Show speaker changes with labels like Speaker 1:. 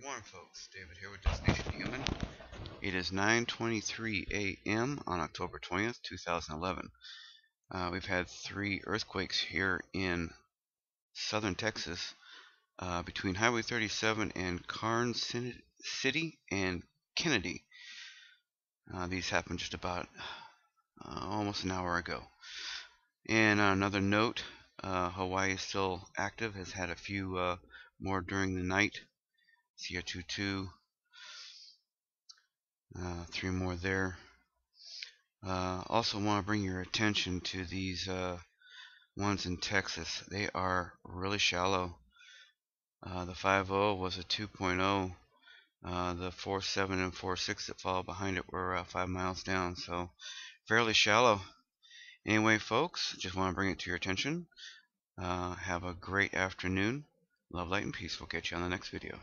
Speaker 1: Good morning, folks. David here with Destination Human. It is 9:23 a.m. on October 20th, 2011. We've had 3 earthquakes here in southern Texas between Highway 37 and Karnes City and Kennedy. These happened just about almost an hour ago. And on another note, Hawaii is still active, has had a few more during the night. CR22, 3 more there. Also want to bring your attention to these ones in Texas. They are really shallow. The 5.0 was a 2.0. The 4.7 and 4.6 that followed behind it were 5 miles down, so fairly shallow. Anyway, folks, just want to bring it to your attention. Have a great afternoon. Love, light, and peace. We'll catch you on the next video.